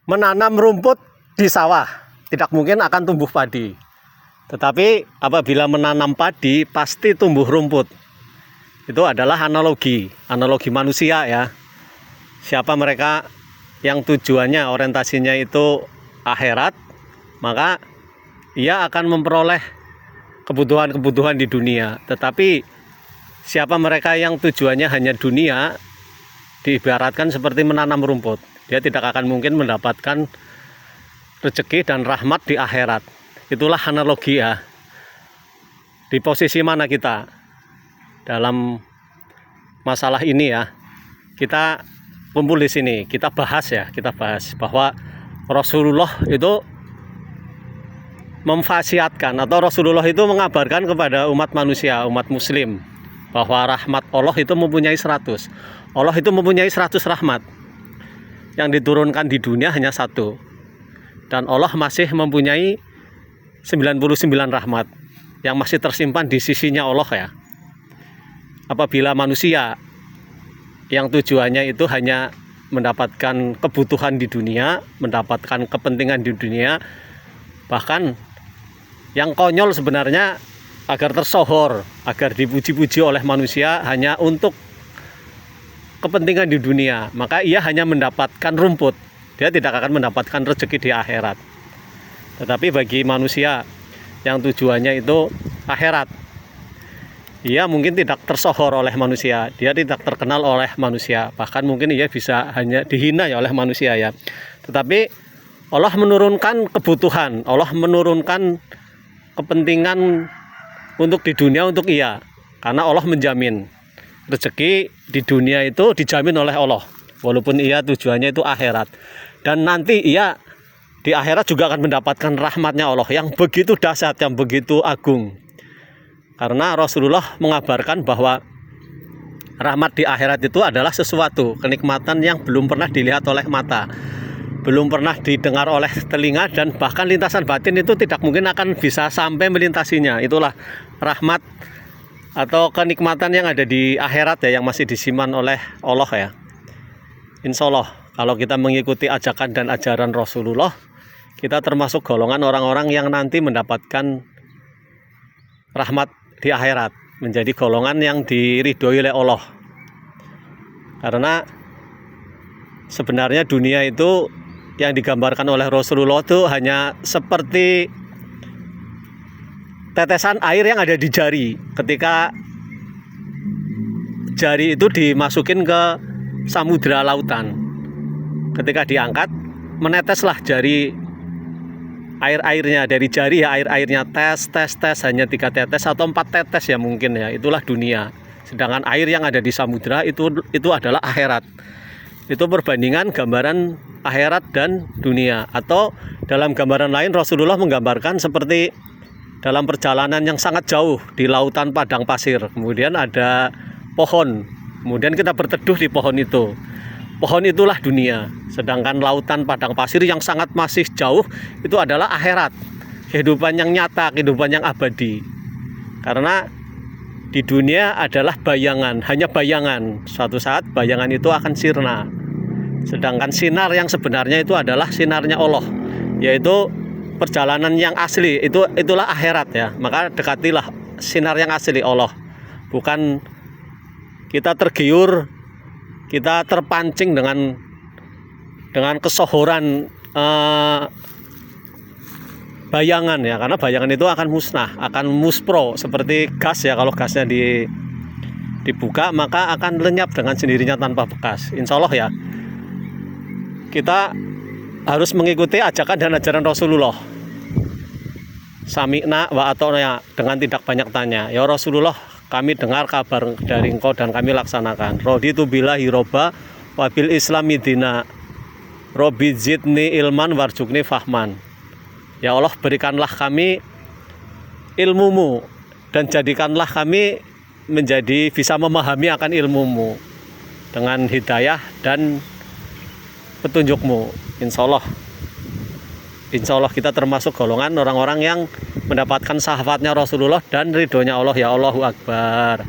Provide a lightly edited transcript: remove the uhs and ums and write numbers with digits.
menanam rumput di sawah, tidak mungkin akan tumbuh padi. Tetapi apabila menanam padi, pasti tumbuh rumput. Itu adalah analogi manusia ya. Siapa mereka yang tujuannya, orientasinya itu akhirat, maka ia akan memperoleh kebutuhan-kebutuhan di dunia. Tetapi siapa mereka yang tujuannya hanya dunia, diibaratkan seperti menanam rumput. Dia tidak akan mungkin mendapatkan rezeki dan rahmat di akhirat. Itulah analogi ya. Di posisi mana kita dalam masalah ini ya? Kita kumpul di sini, kita bahas bahwa Rasulullah itu memfasiatkan, atau Rasulullah itu mengabarkan kepada umat manusia, umat muslim, bahwa rahmat Allah itu mempunyai 100. Allah itu mempunyai 100 rahmat. Yang diturunkan di dunia hanya 1. Dan Allah masih mempunyai 99 rahmat yang masih tersimpan di sisinya Allah ya. Apabila manusia yang tujuannya itu hanya mendapatkan kebutuhan di dunia, mendapatkan kepentingan di dunia, bahkan yang konyol sebenarnya agar tersohor, agar dipuji-puji oleh manusia hanya untuk kepentingan di dunia, maka ia hanya mendapatkan rumput. Dia tidak akan mendapatkan rezeki di akhirat. Tetapi bagi manusia yang tujuannya itu akhirat, ia mungkin tidak tersohor oleh manusia, dia tidak terkenal oleh manusia, bahkan mungkin ia bisa hanya dihina ya oleh manusia ya. Tetapi Allah menurunkan kebutuhan, Allah menurunkan kepentingan untuk di dunia untuk ia, karena Allah menjamin rezeki di dunia itu dijamin oleh Allah, walaupun ia tujuannya itu akhirat. Dan nanti ia di akhirat juga akan mendapatkan rahmatnya Allah yang begitu dahsyat, yang begitu agung. Karena Rasulullah mengabarkan bahwa rahmat di akhirat itu adalah sesuatu kenikmatan yang belum pernah dilihat oleh mata, belum pernah didengar oleh telinga, dan bahkan lintasan batin itu tidak mungkin akan bisa sampai melintasinya. Itulah rahmat atau kenikmatan yang ada di akhirat ya, yang masih disimpan oleh Allah ya. Insya Allah kalau kita mengikuti ajakan dan ajaran Rasulullah, kita termasuk golongan orang-orang yang nanti mendapatkan rahmat di akhirat, menjadi golongan yang diridhoi oleh Allah. Karena sebenarnya dunia itu yang digambarkan oleh Rasulullah itu hanya seperti tetesan air yang ada di jari. Ketika jari itu dimasukin ke samudra lautan, ketika diangkat, meneteslah jari air-airnya dari jari ya, air-airnya tes hanya 3 tetes atau 4 tetes ya mungkin ya. Itulah dunia. Sedangkan air yang ada di samudra itu adalah akhirat. Itu perbandingan gambaran akhirat dan dunia. Atau dalam gambaran lain Rasulullah menggambarkan seperti dalam perjalanan yang sangat jauh di lautan padang pasir, kemudian ada pohon, kemudian kita berteduh di pohon itu. Pohon itulah dunia, sedangkan lautan padang pasir yang sangat masih jauh itu adalah akhirat, kehidupan yang nyata, kehidupan yang abadi. Karena di dunia adalah bayangan, hanya bayangan. Suatu saat bayangan itu akan sirna. Sedangkan sinar yang sebenarnya itu adalah sinarnya Allah, yaitu perjalanan yang asli, itulah akhirat ya. Maka dekatilah sinar yang asli Allah. Bukan kita tergiur, kita terpancing dengan kesohoran bayangan ya, karena bayangan itu akan musnah, akan muspro seperti gas ya. Kalau gasnya dibuka maka akan lenyap dengan sendirinya tanpa bekas. Insya Allah ya, kita harus mengikuti ajakan dan ajaran Rasulullah. Sami'na wa ata'na, dengan tidak banyak tanya. Ya Rasulullah, kami dengar kabar dari engkau dan kami laksanakan. Raditu billahi robba wa bil islami dina, Robbi zidni ilman warjukni fahman. Ya Allah, berikanlah kami ilmumu dan jadikanlah kami menjadi bisa memahami akan ilmumu dengan hidayah dan petunjukmu. Insya Allah kita termasuk golongan orang-orang yang mendapatkan syafaatnya Rasulullah dan ridhonya Allah. Ya Allahu Akbar.